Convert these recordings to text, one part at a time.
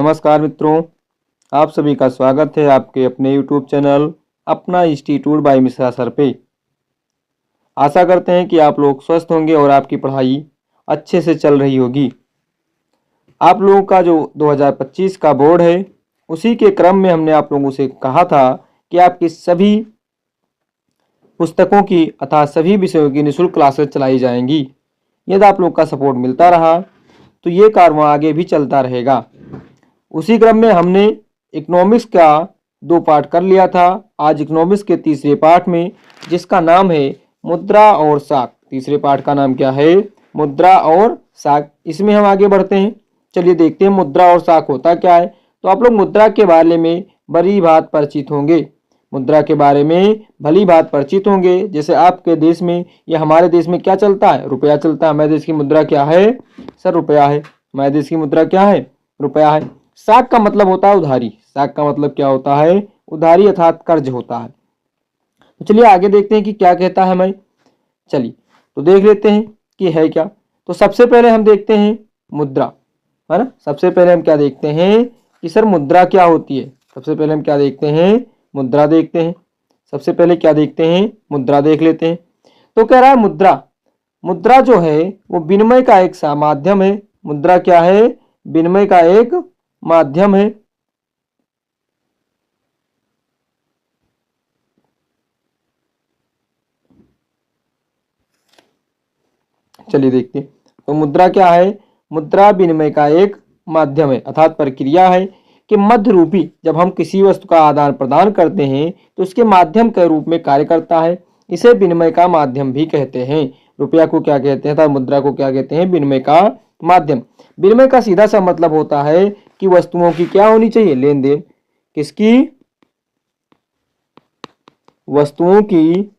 नमस्कार मित्रों, आप सभी का स्वागत है आपके अपने YouTube चैनल अपना इंस्टीट्यूट बाय मिश्रा सर पे। आशा करते हैं कि आप लोग स्वस्थ होंगे और आपकी पढ़ाई अच्छे से चल रही होगी। आप लोगों का जो 2025 का बोर्ड है, उसी के क्रम में हमने आप लोगों से कहा था कि आपकी सभी पुस्तकों की अर्थात सभी विषयों की निःशुल्क क्लासेस चलाई जाएंगी। यदि आप लोग का सपोर्ट मिलता रहा तो ये कारवां आगे भी चलता रहेगा। उसी क्रम में हमने इकोनॉमिक्स का 2 पार्ट कर लिया था। आज इकोनॉमिक्स के तीसरे पार्ट में, जिसका नाम है मुद्रा और साख। तीसरे पार्ट का नाम क्या है? मुद्रा और साख। इसमें हम आगे बढ़ते हैं। चलिए देखते हैं मुद्रा और साख होता क्या है। तो आप लोग मुद्रा के बारे में भली भांति परिचित होंगे। मुद्रा के बारे में भली भांति परिचित होंगे। जैसे आपके देश में या हमारे देश में क्या चलता है? रुपया चलता है। हमारे देश की मुद्रा क्या है? सर रुपया है। हमारे देश की मुद्रा क्या है? रुपया है। साख का मतलब होता है उधारी। साख का मतलब क्या होता है? उधारी अर्थात कर्ज होता है। तो चलिए आगे देखते हैं कि क्या कहता है हमें। चलिए तो देख लेते हैं कि है क्या। तो सबसे पहले हम देखते हैं मुद्रा, है ना। सबसे पहले हम क्या देखते हैं कि सर मुद्रा क्या होती है। सबसे पहले हम क्या देखते हैं? मुद्रा देखते हैं। सबसे पहले क्या देखते हैं? मुद्रा देख लेते हैं। तो कह रहा है मुद्रा, मुद्रा जो है वो विनिमय का एक माध्यम है। मुद्रा क्या है? विनिमय का एक माध्यम है। चलिए देखते हैं। तो मुद्रा क्या है? मुद्रा विनिमय का एक माध्यम है अर्थात प्रक्रिया है कि मध्य रूपी जब हम किसी वस्तु का आदान प्रदान करते हैं तो उसके माध्यम के रूप में कार्य करता है। इसे विनिमय का माध्यम भी कहते हैं। रुपया को क्या कहते हैं? मुद्रा को क्या कहते हैं? विनिमय का माध्यम। विनिमय का सीधा सा मतलब होता है कि वस्तुओं की क्या होनी चाहिए? लेन देन। किसकी? वस्तुओं की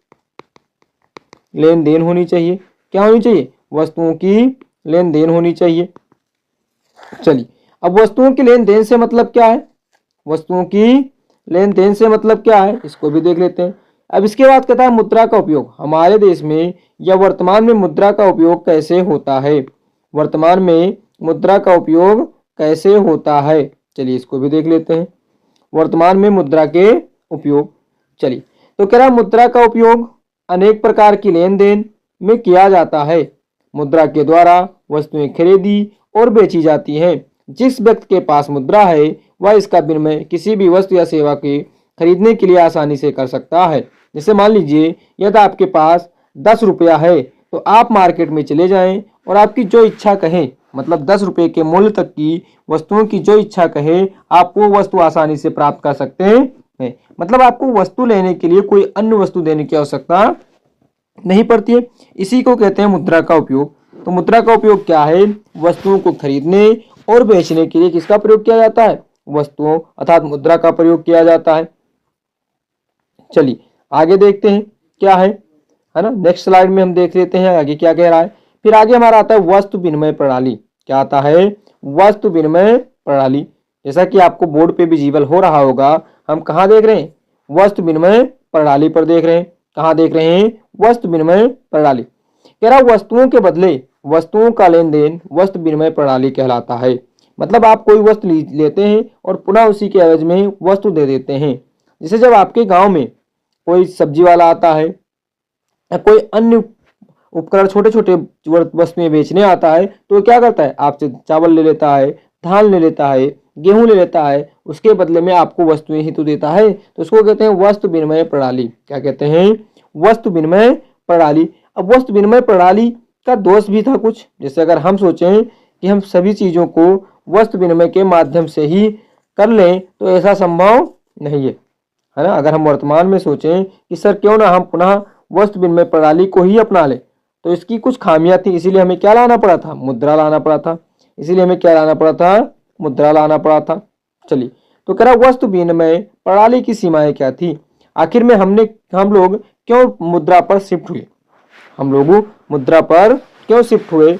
लेन देन होनी चाहिए। क्या होनी चाहिए? वस्तुओं की लेन देन होनी चाहिए। चलिए अब वस्तुओं की लेन देन से मतलब क्या है? वस्तुओं की लेन देन से मतलब क्या है, इसको भी देख लेते हैं। अब इसके बाद कहता है मुद्रा का उपयोग हमारे देश में या वर्तमान में मुद्रा का उपयोग कैसे होता है। वर्तमान में मुद्रा का उपयोग कैसे होता है, चलिए इसको भी देख लेते हैं। वर्तमान में मुद्रा के उपयोग, चलिए तो कह रहा मुद्रा का उपयोग अनेक प्रकार की लेन देन में किया जाता है। मुद्रा के द्वारा वस्तुएं खरीदी और बेची जाती हैं। जिस व्यक्ति के पास मुद्रा है वह इसका विनिमय किसी भी वस्तु या सेवा के खरीदने के लिए आसानी से कर सकता है। जैसे मान लीजिए यदि आपके पास 10 रुपया है तो आप मार्केट में चले जाएं और आपकी जो इच्छा कहे, मतलब 10 रुपये के मूल्य तक की वस्तुओं की जो इच्छा कहे आप वो वस्तु आसानी से प्राप्त कर सकते हैं। मतलब आपको वस्तु लेने के लिए कोई अन्य वस्तु देने की आवश्यकता नहीं पड़ती है। इसी को कहते हैं मुद्रा का उपयोग। तो मुद्रा का उपयोग क्या है? वस्तुओं को खरीदने और बेचने के लिए किसका प्रयोग किया जाता है? वस्तुओं अर्थात मुद्रा का प्रयोग किया जाता है। चलिए आगे देखते हैं क्या है ना। नेक्स्ट स्लाइड में हम देख लेते हैं आगे क्या कह रहा है। फिर आगे हमारा आता है वस्तु विनिमय प्रणाली। क्या आता है? वस्तु विनिमय प्रणाली। जैसा कि आपको बोर्ड पे विजिबल हो रहा होगा, हम कहाँ देख रहे हैं? वस्तु विनिमय प्रणाली पर देख रहे हैं। कहाँ देख रहे हैं? वस्तु विनिमय प्रणाली। कह रहा वस्तुओं के बदले वस्तुओं का लेन देन वस्तु विनिमय प्रणाली कहलाता है। मतलब आप कोई वस्तु लेते हैं और पुनः उसी के एवज में वस्तु दे देते हैं। जैसे जब आपके गांव में कोई सब्जी वाला आता है या कोई अन्य उपकरण छोटे छोटे वस्तुएं बेचने आता है तो क्या करता है? आपसे चावल ले लेता है, धान ले लेता है, गेहूं ले लेता है, उसके बदले में आपको वस्तुएं ही तो देता है। तो उसको कहते हैं वस्तु विनिमय प्रणाली। क्या कहते हैं? वस्तु विनिमय प्रणाली। अब वस्तु विनिमय प्रणाली का दोष भी था कुछ। जैसे अगर हम सोचें कि हम सभी चीज़ों को वस्तु विनिमय के माध्यम से ही कर लें तो ऐसा संभव नहीं है ना। अगर हम वर्तमान में सोचें कि सर क्यों ना हम पुनः वस्तु विनिमय प्रणाली को ही अपना लें, तो इसकी कुछ खामियां थी। इसीलिए हमें क्या लाना पड़ा था? मुद्रा लाना पड़ा था। इसीलिए हमें क्या लाना पड़ा था? मुद्रा लाना पड़ा था। चलिए तो कह रहा वस्तु विनिमय प्रणाली की सीमाएं क्या थी? आखिर में हम लोग क्यों मुद्रा पर शिफ्ट हुए? हम लोग मुद्रा पर क्यों शिफ्ट हुए?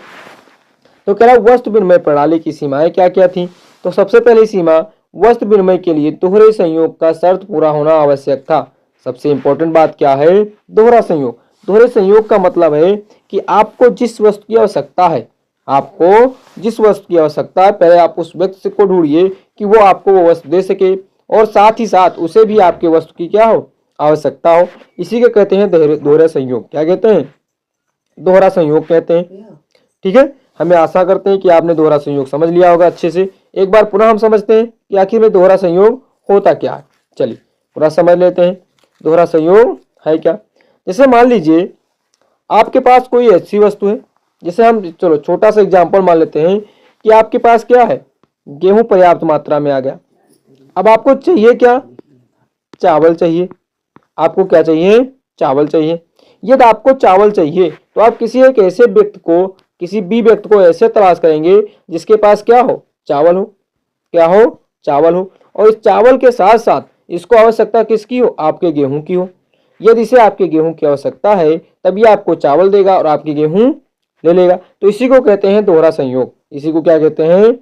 तो कह रहा वस्तु विनिमय प्रणाली की सीमाएं क्या क्या थी? तो सबसे पहली सीमा, वस्तु विनिमय के लिए दोहरे संयोग का शर्त पूरा होना आवश्यक था। सबसे इंपॉर्टेंट बात क्या है? दोहरा संयोग। दोहरे संयोग का मतलब है कि आपको जिस वस्तु की आवश्यकता है, आपको जिस वस्तु की आवश्यकता है, पहले आप उस व्यक्ति को ढूंढिए कि वो आपको वो वस्तु दे सके और साथ ही साथ उसे भी आपके वस्तु की क्या हो, आवश्यकता हो। इसी के कहते हैं दोहरा संयोग। क्या कहते हैं? दोहरा संयोग कहते हैं। ठीक है, हमें आशा करते हैं कि आपने दोहरा संयोग समझ लिया होगा अच्छे से। एक बार पुनः हम समझते हैं कि आखिर में दोहरा संयोग होता क्या है। चलिए पूरा समझ लेते हैं दोहरा संयोग है क्या। जैसे मान लीजिए आपके पास कोई ऐसी वस्तु है, जैसे हम चलो छोटा सा एग्जांपल मान लेते हैं कि आपके पास क्या है, गेहूं पर्याप्त मात्रा में आ गया। अब आपको चाहिए क्या? चावल चाहिए। आपको क्या चाहिए? चावल चाहिए। यदि आपको चावल चाहिए तो आप किसी एक ऐसे व्यक्ति को, किसी बी व्यक्ति को ऐसे तलाश करेंगे जिसके पास क्या हो? चावल हो। क्या हो? चावल हो। और इस चावल के साथ साथ इसको आवश्यकता किसकी हो? आपके गेहूं की हो। यदि इसे आपके गेहूं की आवश्यकता है तभी आपको चावल देगा और आपकी गेहूं ले लेगा। तो इसी को कहते हैं दोहरा संयोग। इसी को क्या कहते हैं?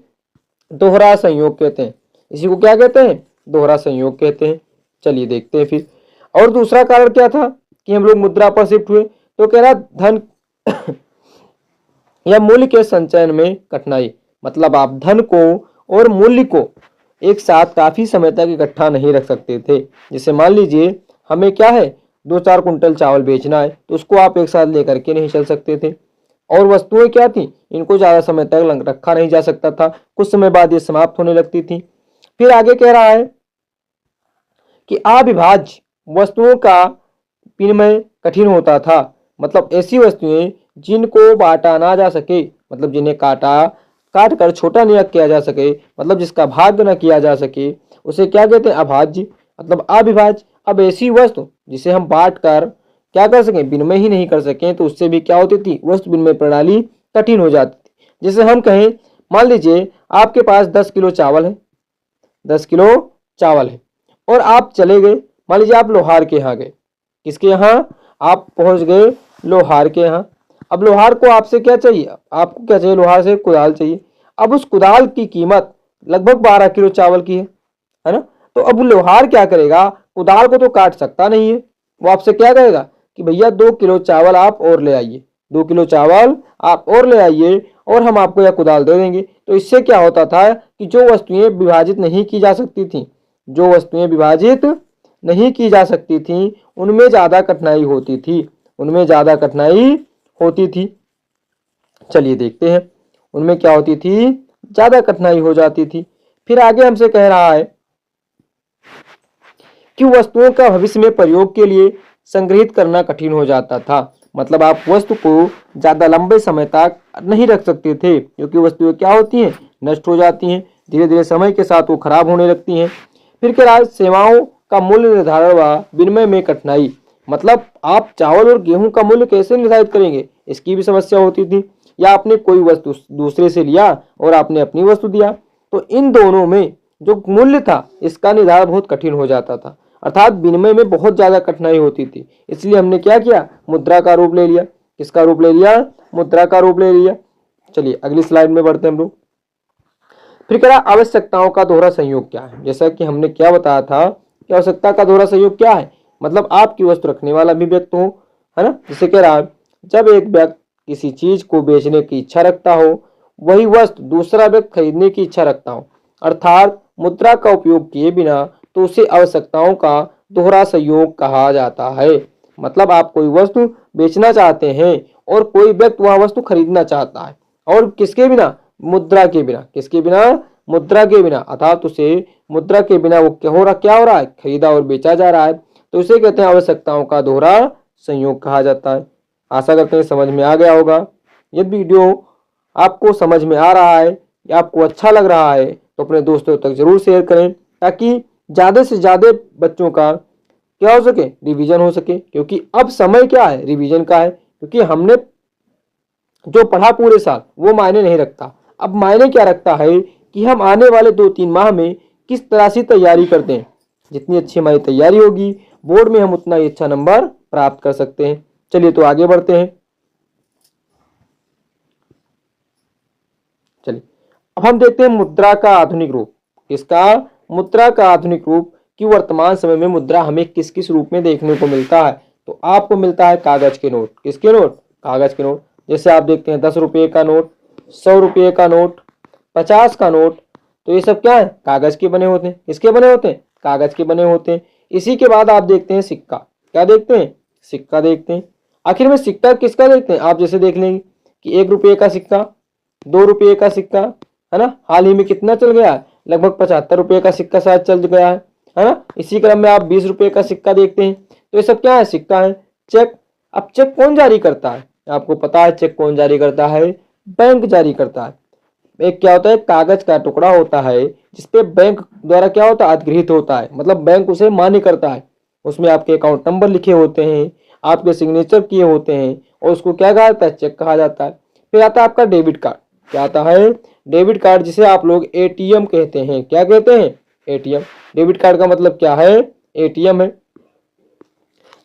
दोहरा संयोग कहते हैं। इसी को क्या कहते हैं? दोहरा संयोग कहते हैं। चलिए देखते हैं फिर। और दूसरा कारण क्या था कि हम लोग मुद्रा पर शिफ्ट हुए, तो कह रहा धन या मूल्य के संचयन में कठिनाई। मतलब आप धन को और मूल्य को एक साथ काफी समय तक इकट्ठा नहीं रख सकते थे। जैसे मान लीजिए हमें क्या है, 2-4 कुंटल चावल बेचना है तो उसको आप एक साथ लेकर के नहीं चल सकते थे। और वस्तुएं क्या थी, इनको ज्यादा समय तक रखा नहीं जा सकता था, कुछ समय बाद ये समाप्त होने लगती थी। फिर आगे कह रहा है कि अविभाज्य वस्तुओं का विनिमय कठिन होता था। मतलब ऐसी वस्तुएं जिनको बांटा ना जा सके, मतलब जिन्हें काट कर छोटा नहीं किया जा सके, मतलब जिसका भाग न किया जा सके, उसे क्या कहते हैं? अभाज्य। मतलब अविभाज्य। अब ऐसी वस्तु जिसे हम बांट कर क्या कर सकें, विनिमय ही नहीं कर सकें, तो उससे भी क्या होती थी, वस्तु विनिमय प्रणाली कठिन हो जाती थी। जैसे हम कहें, मान लीजिए आपके पास 10 किलो चावल है, 10 किलो चावल है और आप चले गए, मान लीजिए आप लोहार के यहाँ गए। किसके यहाँ? आप पहुंच गए लोहार के यहाँ। अब लोहार को आपसे क्या चाहिए? आपको क्या चाहिए? लोहार से कुदाल चाहिए। अब उस कुदाल की कीमत लगभग 12 किलो चावल की है ना। तो अब लोहार क्या करेगा, कुदाल को तो काट सकता नहीं है, वो आपसे क्या कहेगा कि भैया 2 किलो चावल आप और ले आइए, 2 किलो चावल आप और ले आइए और हम आपको यह कुदाल दे देंगे। तो इससे क्या होता था कि जो वस्तुएं विभाजित नहीं की जा सकती थी, जो वस्तुएं विभाजित नहीं की जा सकती थी, उनमें ज्यादा कठिनाई होती थी, उनमें ज्यादा कठिनाई होती थी। चलिए देखते हैं उनमें क्या होती थी, ज्यादा कठिनाई हो जाती थी। फिर आगे हमसे कह रहा है कि वस्तुओं का भविष्य में प्रयोग के लिए संग्रहित करना कठिन हो जाता था। मतलब आप वस्तु को ज्यादा लंबे समय तक नहीं रख सकते थे, क्योंकि वस्तुएं क्या होती हैं, नष्ट हो जाती हैं, धीरे धीरे समय के साथ वो खराब होने लगती हैं। फिर कह रहा है सेवाओं का मूल्य निर्धारण व विनिमय में कठिनाई। मतलब आप चावल और गेहूं का मूल्य कैसे निर्धारित करेंगे, इसकी भी समस्या होती थी। या आपने कोई वस्तु दूसरे से लिया और आपने अपनी वस्तु दिया, तो इन दोनों में जो मूल्य था इसका निर्धारण बहुत कठिन हो जाता था, अर्थात विनिमय में बहुत ज्यादा कठिनाई होती थी। इसलिए हमने क्या किया, मुद्रा का रूप ले लिया। किसका रूप ले लिया? मुद्रा का रूप ले लिया। चलिए अगली स्लाइड में बढ़ते हैं हम लोग। फिर कह रहा आवश्यकताओं का दोहरा संयोग क्या है। जैसा कि हमने क्या बताया था कि आवश्यकता का दोहरा संयोग क्या है, मतलब आपकी वस्तु रखने वाला भी व्यक्ति हो, है ना। जैसे कह रहा है जब एक व्यक्ति किसी चीज को बेचने की इच्छा रखता हो, वही वस्तु दूसरा व्यक्ति खरीदने की इच्छा रखता हो, अर्थात मुद्रा का उपयोग किए बिना, तो उसे आवश्यकताओं का दोहरा संयोग कहा जाता है। मतलब आप कोई वस्तु बेचना चाहते हैं और कोई व्यक्ति वह वस्तु खरीदना चाहता है, और किसके बिना? मुद्रा के बिना। किसके बिना? मुद्रा के बिना। अर्थात उसे मुद्रा के बिना वो क्या हो रहा है, खरीदा और बेचा जा रहा है। तो इसे कहते हैं आवश्यकताओं का दोहरा संयोग कहा जाता है। आशा करते हैं समझ में आ गया होगा। यदि वीडियो आपको समझ में आ रहा है या आपको अच्छा लग रहा है तो अपने दोस्तों तक जरूर शेयर करें, ताकि ज्यादा से ज्यादा बच्चों का क्या हो सके, रिवीजन हो सके। क्योंकि अब समय क्या है, रिवीजन का है। क्योंकि हमने जो पढ़ा पूरे साल वो मायने नहीं रखता। अब मायने क्या रखता है कि हम आने वाले 2-3 माह में किस तरह से तैयारी करते हैं। जितनी अच्छी हमारी तैयारी होगी, बोर्ड में हम उतना ही अच्छा नंबर प्राप्त कर सकते हैं। चलिए तो आगे बढ़ते हैं। चलिए अब हम देखते हैं मुद्रा का आधुनिक रूप। इसका मुद्रा का आधुनिक रूप कि वर्तमान समय में मुद्रा हमें किस किस रूप में देखने को मिलता है। तो आपको मिलता है कागज के नोट। किसके नोट? कागज के नोट। जैसे आप देखते हैं 10 रुपये का नोट, 100 रुपये का नोट, 50 का नोट, तो ये सब क्या है, कागज के बने होते हैं। किसके बने होते हैं, कागज के बने होते हैं। इसी के बाद आप देखते हैं सिक्का। क्या देखते हैं, सिक्का देखते हैं। आखिर में सिक्का किसका देखते हैं, आप जैसे देख लेंगे कि 1 रुपये का सिक्का, 2 रुपये का सिक्का, है ना। हाल ही में कितना चल गया है, लगभग 75 रुपये का सिक्का शायद चल गया है ना। इसी क्रम में आप 20 रुपये का सिक्का देखते हैं। तो ये सब क्या है, सिक्का है। चेक, अब चेक कौन जारी करता है, आपको पता है चेक कौन जारी करता है, बैंक जारी करता है। एक क्या होता है, कागज का टुकड़ा होता है जिसपे बैंक द्वारा क्या होता है, अधिगृहित होता है, मतलब बैंक उसे मान्य करता है। उसमें आपके अकाउंट नंबर लिखे होते हैं, आपके सिग्नेचर किए होते हैं, और उसको क्या कहा जाता है, चेक कहा जाता है। फिर आता है आपका डेबिट कार्ड। क्या आता है, डेबिट कार्ड, जिसे आप लोग एटीएम कहते हैं। क्या कहते हैं, एटीएम। डेबिट कार्ड का मतलब क्या है, एटीएम है।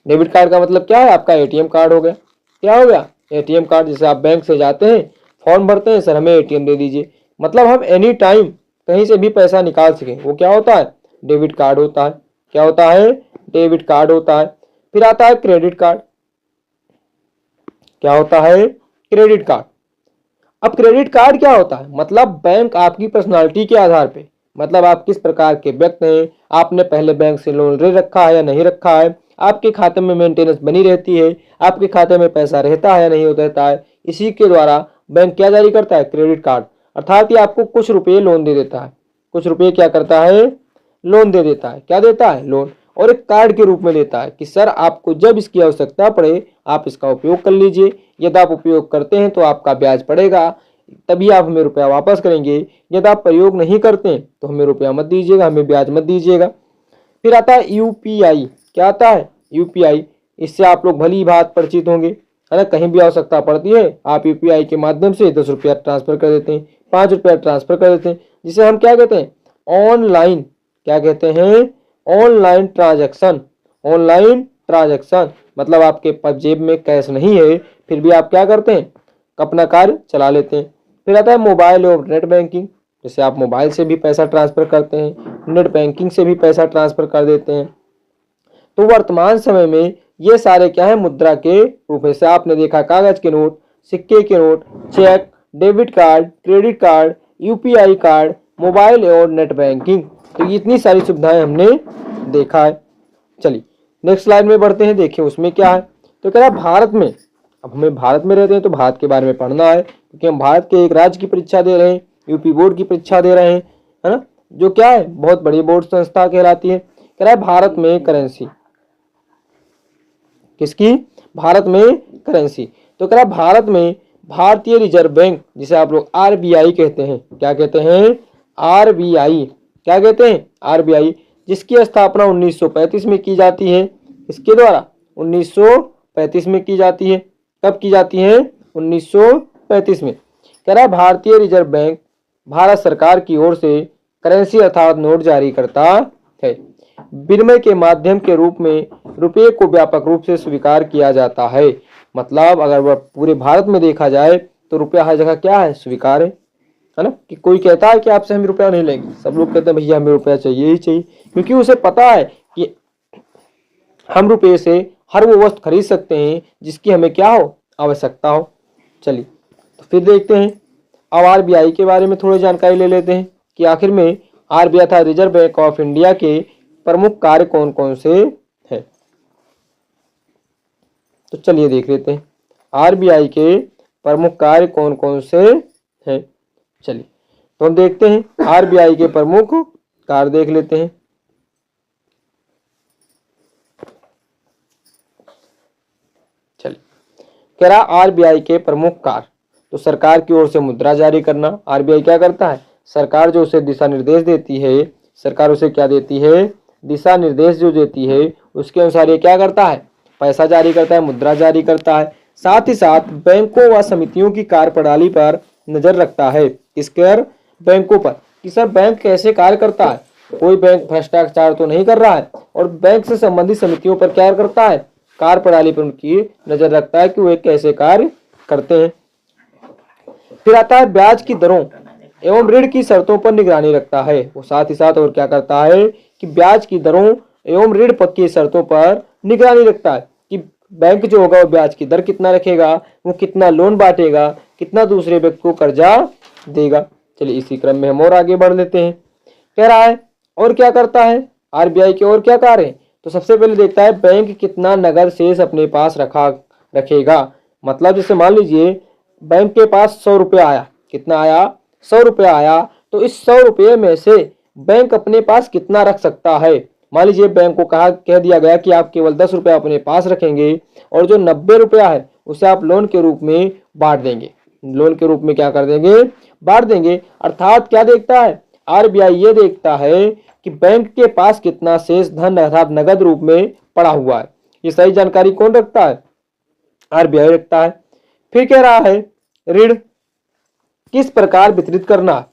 डेबिट कार्ड का मतलब क्या है, आपका एटीएम कार्ड हो गया। क्या हो गया, एटीएम कार्ड। जैसे आप बैंक से जाते हैं, फॉर्म भरते हैं, सर हमें एटीएम दे दीजिए, मतलब हम एनी टाइम कहीं से भी पैसा निकाल सकें, वो क्या होता है, डेबिट कार्ड होता है। क्या होता है, डेबिट कार्ड होता है। फिर आता है क्रेडिट कार्ड। क्या होता है, क्रेडिट कार्ड। अब क्रेडिट कार्ड क्या होता है, मतलब बैंक आपकी पर्सनालिटी के आधार पे, मतलब आप किस प्रकार के व्यक्ति हैं, आपने पहले बैंक से लोन ले रखा है या नहीं रखा है, आपके खाते में मेंटेनेंस बनी रहती है, आपके खाते में पैसा रहता है या नहीं रहता है, इसी के द्वारा बैंक क्या जारी करता है, क्रेडिट कार्ड। अर्थात ये आपको कुछ रुपये लोन दे देता है, कुछ रुपये क्या करता है, लोन दे देता है। क्या देता है, लोन। और एक कार्ड के रूप में देता है कि सर आपको जब इसकी आवश्यकता पड़े आप इसका उपयोग कर लीजिए। यदि आप उपयोग करते हैं तो आपका ब्याज पड़ेगा, तभी आप हमें रुपया वापस करेंगे। यदि आप प्रयोग नहीं करते हैं तो हमें रुपया मत दीजिएगा, हमें ब्याज मत दीजिएगा। फिर आता है यूपीआई। क्या आता है, यूपीआई। इससे आप लोग भली बात परिचित होंगे, है ना। कहीं भी आवश्यकता पड़ती है आप यूपीआई के माध्यम से 10 रुपया ट्रांसफर कर देते हैं, 5 रुपया ट्रांसफर कर देते हैं, जिसे हम क्या कहते हैं, ऑनलाइन। क्या कहते हैं, ऑनलाइन ट्रांजैक्शन। ऑनलाइन ट्रांजैक्शन मतलब आपके पास जेब में कैश नहीं है, फिर भी आप क्या करते हैं, अपना कार्य चला लेते हैं। फिर आता है मोबाइल और नेट बैंकिंग। जैसे आप मोबाइल से भी पैसा ट्रांसफर करते हैं, नेट बैंकिंग से भी पैसा ट्रांसफर कर देते हैं। तो वर्तमान समय में ये सारे क्या है, मुद्रा के रूप में। से आपने देखा कागज के नोट, सिक्के के note, cheque, debit card, credit card, UPI card, mobile और नेट बैंकिंग। तो इतनी सारी सुविधाएं हमने देखा है। चलिए नेक्स्ट स्लाइड में बढ़ते हैं, देखिए उसमें क्या है। तो कह रहा है भारत में, अब हमें भारत में रहते हैं तो भारत के बारे में पढ़ना है, क्योंकि हम भारत के एक राज्य की परीक्षा दे रहे हैं, यूपी बोर्ड की परीक्षा दे रहे हैं, है ना, जो क्या है बहुत बड़ी बोर्ड संस्था कहलाती है। कह रहा है भारत में करेंसी, किसकी, भारत में करेंसी। तो कह रहा है भारत में भारतीय रिजर्व बैंक, जिसे आप लोग आरबीआई कहते हैं। क्या कहते हैं, आरबीआई। क्या कहते हैं, आरबीआई, जिसकी स्थापना 1935 में की जाती है। इसके द्वारा 1935 में की जाती है। कब की जाती है, 1935 में। कह रहा है भारतीय रिजर्व बैंक भारत सरकार की ओर से करेंसी अर्थात नोट जारी करता है। विनिमय के माध्यम के रूप में रुपये को व्यापक रूप से स्वीकार किया जाता है। मतलब अगर वह पूरे भारत में देखा जाए तो रुपया हर जगह क्या है, स्वीकार है ना। कि कोई कहता है कि आपसे हम रुपया नहीं लेंगे, सब लोग कहते हैं भैया हमें रुपया चाहिए ही चाहिए, क्योंकि उसे पता है कि हम रुपये से हर वो वस्तु खरीद सकते हैं जिसकी हमें क्या हो, आवश्यकता हो। चलिए तो फिर देखते हैं, अब आरबीआई के बारे में थोड़ी जानकारी ले लेते हैं कि आखिर में आरबीआई था रिजर्व बैंक ऑफ इंडिया के प्रमुख कार्य कौन कौन से हैं। तो चलिए देख लेते हैं आरबीआई के प्रमुख कार्य कौन कौन से हैं। चलिए तो हम देखते हैं आरबीआई के प्रमुख कार्य देख लेते हैं। चलिए कह रहा आरबीआई के प्रमुख कार्य, तो सरकार की ओर से मुद्रा जारी करना। आरबीआई क्या करता है, सरकार जो उसे दिशा निर्देश देती है, सरकार उसे क्या देती है, दिशा निर्देश जो देती है उसके अनुसार ये क्या करता है, पैसा जारी करता है, मुद्रा जारी करता है। साथ ही साथ बैंकों व समितियों की कार्यप्रणाली पर नजर रखता है। किसके, बैंकों पर, कि सर बैंक कैसे कार्य करता है, कोई बैंक भ्रष्टाचार तो नहीं कर रहा है, और बैंक से संबंधित समितियों पर क्या करता है, कार्यप्रणाली पर उनकी नजर रखता है कि वे कैसे कार्य करते हैं। फिर आता है ब्याज की दरों एवं ऋण की शर्तों पर निगरानी रखता है। वो साथ ही साथ और क्या करता है कि ब्याज की दरों एवं ऋण की शर्तों पर निगरानी रखता है कि बैंक जो होगा वो ब्याज की दर कितना रखेगा, वो कितना लोन बांटेगा, कितना दूसरे व्यक्ति को कर्जा देगा। चलिए इसी क्रम में हम और आगे बढ़ लेते हैं। कह रहा है और क्या करता है आरबीआई के और क्या कार्य है, तो सबसे पहले देखता है बैंक कितना नगद शेष अपने पास रखेगा। मतलब जैसे मान लीजिए बैंक के पास 100 रुपया आया, कितना आया 100 रुपया आया, तो इस 100 रुपये में से बैंक अपने पास कितना रख सकता है। मान लीजिए बैंक को कह दिया गया कि आप केवल 10 रुपया अपने पास रखेंगे और जो 90 रुपया है उसे आप लोन के रूप में बांट देंगे। लोन के रूप में क्या कर देंगे, बांट देंगे। अर्थात क्या देखता है आरबीआई, ये देखता है कि बैंक के पास कितना शेष धन अर्थात नगद रूप में पड़ा हुआ है। ये सही जानकारी कौन रखता है, आरबीआई रखता है। फिर कह रहा है ऋण किस प्रकार वितरित करना है।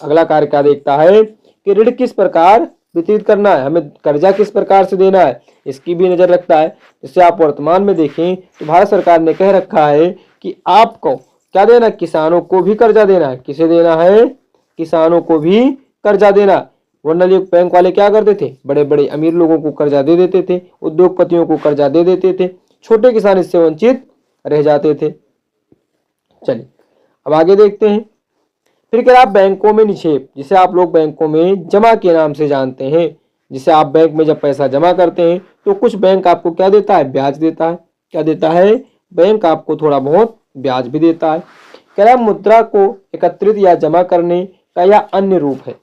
अगला कार्य क्या देखता है कि ऋण किस प्रकार वितरित करना है, हमें कर्जा किस प्रकार से देना है, इसकी भी नजर रखता है। जैसे आप वर्तमान में देखें तो भारत सरकार ने कह रखा है कि आपको क्या देना, किसानों को भी कर्जा देना है। किसे देना है, किसानों को भी कर्जा देना। वरना ये बैंक वाले क्या करते थे, बड़े बड़े अमीर लोगों को कर्जा दे देते थे, उद्योगपतियों को कर्जा दे देते थे, छोटे किसान इससे वंचित रह जाते थे। चलिए अब आगे देखते हैं। फिर कह रहा बैंकों में निक्षेप, जिसे आप लोग बैंकों में जमा के नाम से जानते हैं। जिसे आप बैंक में जब पैसा जमा करते हैं तो कुछ बैंक आपको क्या देता है, ब्याज देता है। क्या देता है, बैंक आपको थोड़ा बहुत ब्याज भी देता है। कह रहा मुद्रा को एकत्रित या जमा करने का यह अन्य रूप है।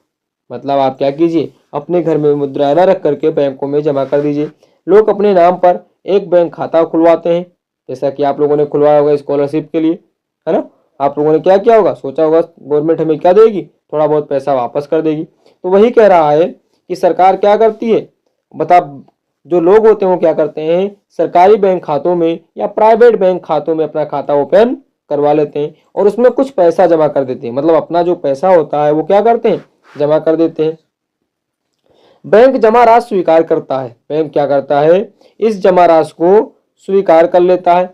मतलब आप क्या कीजिए, अपने घर में मुद्रा न रख करके बैंकों में जमा कर दीजिए। लोग अपने नाम पर एक बैंक खाता खुलवाते हैं, जैसा कि आप लोगों ने खुलवाया होगा स्कॉलरशिप के लिए, है ना। आप लोगों ने क्या किया होगा, सोचा होगा गवर्नमेंट हमें क्या देगी, थोड़ा बहुत पैसा वापस कर देगी। तो वही कह रहा है कि सरकार क्या करती है, बता जो लोग होते हैं वो क्या करते हैं, सरकारी बैंक खातों में या प्राइवेट बैंक खातों में अपना खाता ओपन करवा लेते हैं और उसमें कुछ पैसा जमा कर देते हैं। मतलब अपना जो पैसा होता है वो क्या करते हैं, जमा कर देते हैं। बैंक जमा राशि स्वीकार करता है। बैंक क्या करता है, इस जमा राशि को स्वीकार कर लेता है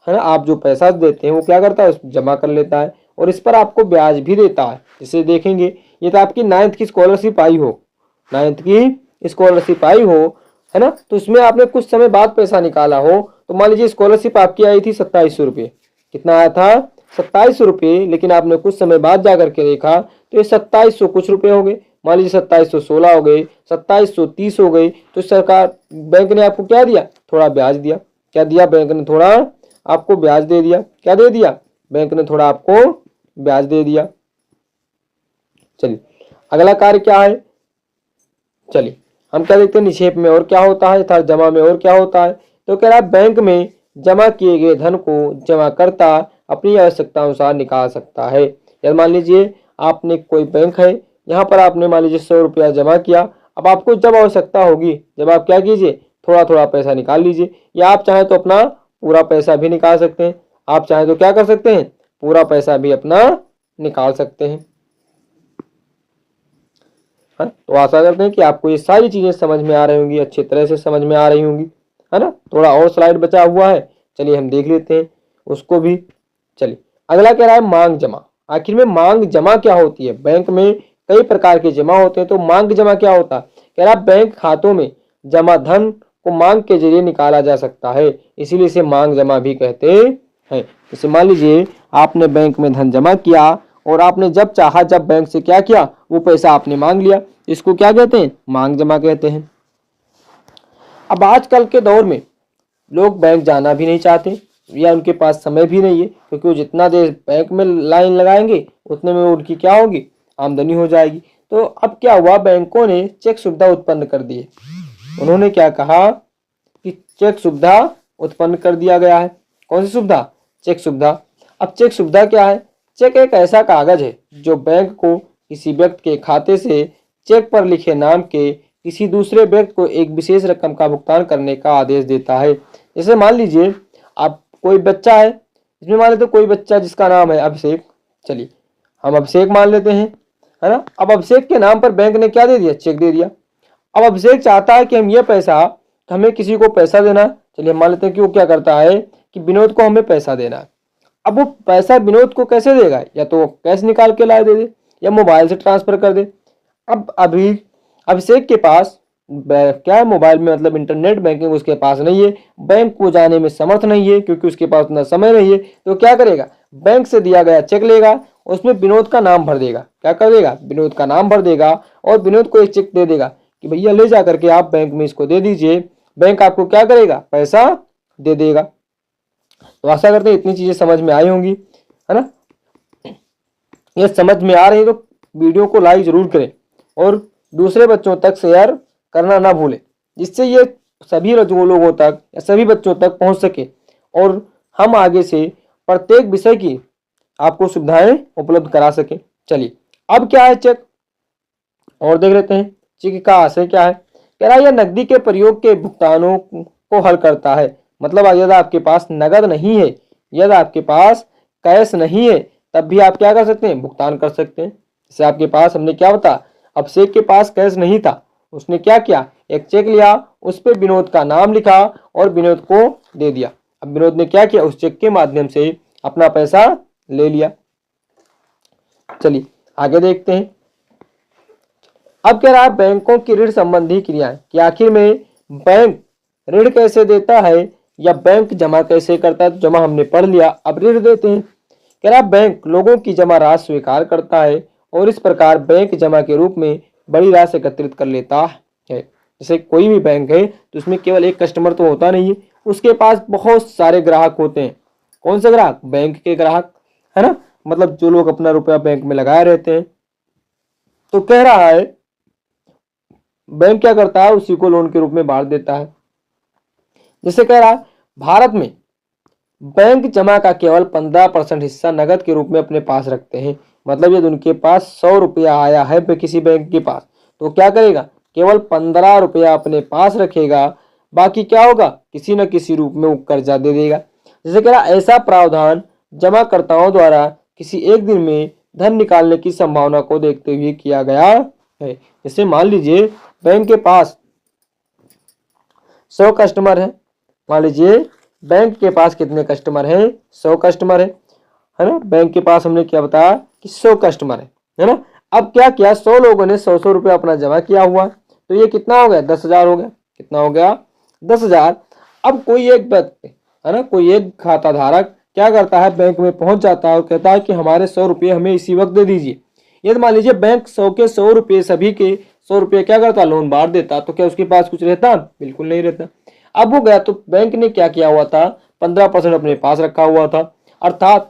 ना। आप जो पैसा देते हैं वो क्या करता है, जमा कर लेता है और इस पर आपको ब्याज भी देता है। जिसे देखेंगे ये तो आपकी 9th की स्कॉलरशिप आई हो, 9th की स्कॉलरशिप आई हो, है ना। तो उसमें आपने कुछ समय बाद पैसा निकाला हो, तो मान लीजिए स्कॉलरशिप आपकी आई थी 2700 रुपये। कितना आया था, 2700 रुपये। लेकिन आपने कुछ समय बाद जा करके देखा तो ये 2700 कुछ रुपये हो गए। मान लीजिए 2716 हो गए, 2730 हो गई। तो सरकार बैंक ने आपको क्या दिया, थोड़ा ब्याज दिया। क्या दिया, बैंक ने थोड़ा आपको ब्याज दे दिया। क्या दे दिया, बैंक ने थोड़ा आपको ब्याज दे दिया। चलिए अगला कार्य क्या है, चलिए हम क्या देखते हैं, निक्षेप में और क्या होता है अर्थात जमा में और क्या होता है। तो कह रहा है बैंक में जमा किए गए धन को जमाकर्ता अपनी आवश्यकता अनुसार निकाल सकता है। यदि मान लीजिए आपने कोई बैंक है, यहाँ पर आपने मान लीजिए 100 रुपया जमा किया। अब आपको जब आवश्यकता होगी, जब आप क्या कीजिए, थोड़ा थोड़ा पैसा निकाल लीजिए, या आप चाहें तो अपना पूरा पैसा भी निकाल सकते हैं। आप चाहें तो क्या कर सकते हैं, पूरा पैसा भी अपना निकाल सकते हैं। तो आशा करते हैं कि आपको ये सारी चीजें समझ में आ रही होंगी, अच्छी तरह से समझ में आ रही होंगी, है ना। थोड़ा और स्लाइड बचा हुआ है, चलिए हम देख लेते हैं उसको भी। चलिए अगला कह रहा है मांग जमा। आखिर में मांग जमा क्या होती है, बैंक में कई प्रकार के जमा होते हैं, तो मांग जमा क्या होता है। कह रहा है बैंक खातों में जमा धन को मांग के जरिए निकाला जा सकता है, इसीलिए इसे मांग जमा भी कहते हैं। जैसे मान लीजिए आपने बैंक में धन जमा किया और आपने जब चाहा जब बैंक से क्या किया, वो पैसा आपने मांग लिया, इसको क्या कहते हैं, मांग जमा कहते हैं। अब आजकल के दौर में लोग बैंक जाना भी नहीं चाहते या उनके पास समय भी नहीं है, क्योंकि वो जितना देर बैंक में लाइन लगाएंगे उतने में उनकी क्या होगी, आमदनी हो जाएगी। तो अब क्या हुआ, बैंकों ने चेक सुविधा उत्पन्न कर दी है। उन्होंने क्या कहा कि चेक सुविधा उत्पन्न कर दिया गया है। कौन सी सुविधा, चेक सुविधा। अब चेक सुविधा क्या है, चेक एक ऐसा कागज है जो बैंक को किसी व्यक्ति के खाते से चेक पर लिखे नाम के किसी दूसरे व्यक्ति को एक विशेष रकम का भुगतान करने का आदेश देता है। जैसे मान लीजिए आप कोई बच्चा है, इसमें मान लेते कोई बच्चा जिसका नाम है अभिषेक, चलिए हम अभिषेक मान लेते हैं, है ना। अब अभिषेक के नाम पर बैंक ने क्या दे दिया, चेक दे दिया। अब अभिषेक चाहता है कि हम ये पैसा, हमें किसी को पैसा देना, चलिए मान लेते हैं कि वो क्या करता है कि विनोद को हमें पैसा देना है। अब वो पैसा विनोद को कैसे देगा, या तो कैश निकाल के लाए दे दे या मोबाइल से ट्रांसफर कर दे। अब अभी अभिषेक के पास क्या है, मोबाइल में मतलब इंटरनेट बैंकिंग उसके पास नहीं है, बैंक को जाने में समर्थ नहीं है क्योंकि उसके पास उतना समय नहीं है। तो क्या करेगा, बैंक से दिया गया चेक लेगा उसमें विनोद का नाम भर देगा। क्या कर देगा? विनोद का नाम भर देगा और विनोद को एक चेक दे देगा कि भैया ले जा करके आप बैंक में इसको दे दीजिए। बैंक आपको क्या करेगा? पैसा दे देगा। तो आशा करते हैं इतनी चीजें समझ में आई होंगी, है ना। ये समझ में आ रही है तो वीडियो को लाइक जरूर करें और दूसरे बच्चों तक शेयर करना ना भूलें, जिससे ये सभी लोगों तक या सभी बच्चों तक पहुंच सके और हम आगे से प्रत्येक विषय की आपको सुविधाएं उपलब्ध करा सके। चलिए अब क्या है चेक और देख लेते हैं। चेक का आशय क्या है? कह रहा है यह नकदी के प्रयोग के भुगतानों को हल करता है। मतलब यदि आपके पास नगद नहीं है, यदि आपके पास कैश नहीं है, तब भी आप क्या कर सकते हैं? भुगतान कर सकते हैं। जैसे आपके पास, हमने क्या बताया, अभिषेक के पास कैश नहीं था, उसने क्या किया? एक चेक लिया, उस पर विनोद का नाम लिखा और विनोद को दे दिया। अब विनोद ने क्या किया? उस चेक के माध्यम से अपना पैसा ले लिया। चलिए आगे देखते हैं। अब कह रहा है बैंकों की ऋण संबंधी क्रियाएं, कि आखिर में बैंक ऋण कैसे देता है या बैंक जमा कैसे करता है। तो जमा हमने पढ़ लिया, अब ऋण देते हैं। कह रहा बैंक लोगों की जमा राशि स्वीकार करता है और इस प्रकार बैंक जमा के रूप में बड़ी राशि एकत्रित कर लेता है। जैसे कोई भी बैंक है तो उसमें केवल एक कस्टमर तो होता नहीं है, उसके पास बहुत सारे ग्राहक होते हैं। कौन से ग्राहक? बैंक के ग्राहक, है ना। मतलब जो लोग अपना रुपया बैंक में लगाए रहते हैं। तो कह रहा है बैंक क्या करता है? उसी को लोन के रूप में बांट देता है। जैसे कह रहा है भारत में बैंक जमा का केवल 15% हिस्सा नगद के रूप में अपने पास रखते हैं। मतलब यदि उनके पास 100 रुपया आया है किसी बैंक के पास, तो क्या करेगा? केवल 15 रुपया अपने पास रखेगा, बाकी क्या होगा? किसी न किसी रूप में वो कर्जा दे देगा। जैसे कह रहा ऐसा प्रावधान जमाकर्ताओं द्वारा किसी एक दिन में धन निकालने की संभावना को देखते हुए किया गया है। जैसे मान लीजिए बैंक के पास 100 कस्टमर है। मान लीजिए बैंक के पास कितने कस्टमर हैं? 100 कस्टमर है ना। बैंक के पास हमने क्या बताया कि 100 कस्टमर है ना। अब क्या किया? 100 लोगों ने 100 रुपया अपना जमा किया हुआ, तो ये कितना हो गया? 10,000 हो गया। कितना हो गया? 10,000। अब कोई एक व्यक्ति, है ना, कोई एक खाता धारक क्या करता है? बैंक में पहुंच जाता है और कहता है कि हमारे 100 रुपये हमें इसी वक्त दे दीजिए। यदि मान लीजिए बैंक 100 के 100 रुपये, सभी के 100 रुपये क्या करता? लोन बांट देता, तो क्या उसके पास कुछ रहता? बिल्कुल नहीं रहता। अब वो गया तो बैंक ने क्या किया हुआ था? 15% अपने पास रखा हुआ था। अर्थात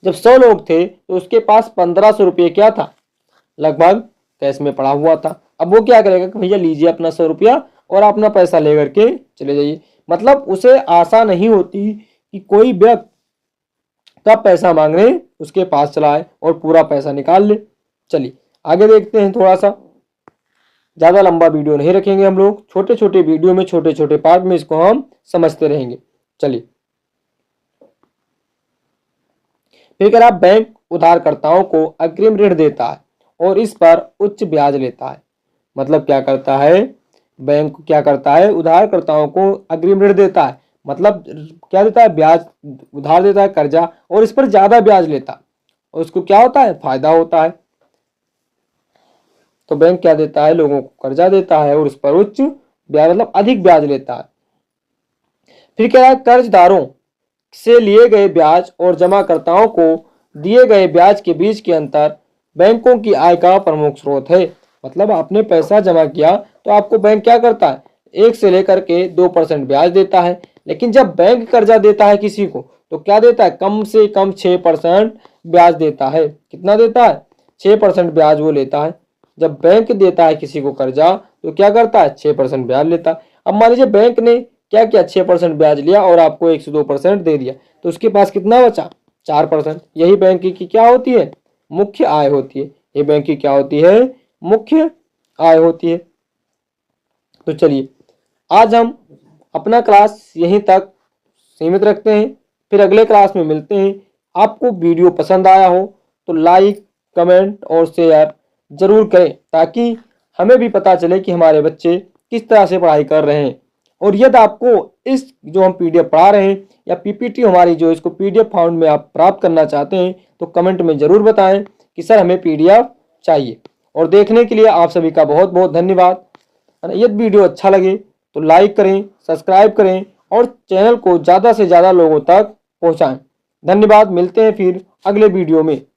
जब 100 लोग थे तो उसके पास 1500 रुपये क्या था? लगभग कैश में पड़ा हुआ था। अब वो क्या करेगा कि भैया लीजिए अपना 100 रुपया और अपना पैसा लेकर के चले जाइए। मतलब उसे आशा नहीं होती कि कोई व्यक्ति का पैसा मांगने उसके पास चला आए और पूरा पैसा निकाल ले। चलिए आगे देखते हैं। थोड़ा सा ज्यादा लंबा वीडियो नहीं रखेंगे हम लोग, छोटे छोटे वीडियो में, छोटे छोटे पार्ट में इसको हम समझते रहेंगे। चलिए फिर कह रहा बैंक उधारकर्ताओं को अग्रिम ऋण देता है और इस पर उच्च ब्याज लेता है। मतलब क्या करता है? बैंक क्या करता है? उधारकर्ताओं को अग्रिम ऋण देता है। मतलब क्या देता है? ब्याज, उधार देता है, कर्जा, और इस पर ज्यादा ब्याज लेता है और उसको क्या होता है? फायदा होता है। तो बैंक क्या देता है? लोगों को कर्जा देता है और उस पर उच्च ब्याज, मतलब अधिक ब्याज लेता है। फिर कह रहा है कर्जदारों से लिए गए ब्याज और जमाकर्ताओं को दिए गए ब्याज के बीच के अंतर बैंकों की आय का प्रमुख स्रोत है। मतलब आपने पैसा जमा किया तो आपको बैंक क्या करता है? 1 से लेकर के 2% ब्याज देता है। लेकिन जब बैंक कर्जा देता है किसी को तो क्या देता है? कम से कम 6% ब्याज देता है। कितना देता है? 6% ब्याज वो लेता है। जब बैंक देता है किसी को कर्जा तो क्या करता है? 6% ब्याज लेता है। अब मान लीजिए बैंक ने क्या किया? 6% ब्याज लिया और आपको 1 से 2% दे दिया, तो उसके पास कितना बचा? 4%। यही बैंक की क्या होती है? मुख्य आय होती है। ये बैंक की क्या होती है? मुख्य आय होती है। तो चलिए आज हम अपना क्लास यहीं तक सीमित रखते हैं, फिर अगले क्लास में मिलते हैं। आपको वीडियो पसंद आया हो तो लाइक, कमेंट और शेयर जरूर करें, ताकि हमें भी पता चले कि हमारे बच्चे किस तरह से पढ़ाई कर रहे हैं। और यदि आपको इस जो हम पीडीएफ पढ़ा रहे हैं या पीपीटी हमारी जो इसको पीडीएफ फाउंड में आप प्राप्त करना चाहते हैं तो कमेंट में जरूर बताएं कि सर हमें पीडीएफ चाहिए। और देखने के लिए आप सभी का बहुत बहुत धन्यवाद। यदि वीडियो अच्छा लगे तो लाइक करें, सब्सक्राइब करें और चैनल को ज़्यादा से ज़्यादा लोगों तक पहुँचाएं। धन्यवाद। मिलते हैं फिर अगले वीडियो में।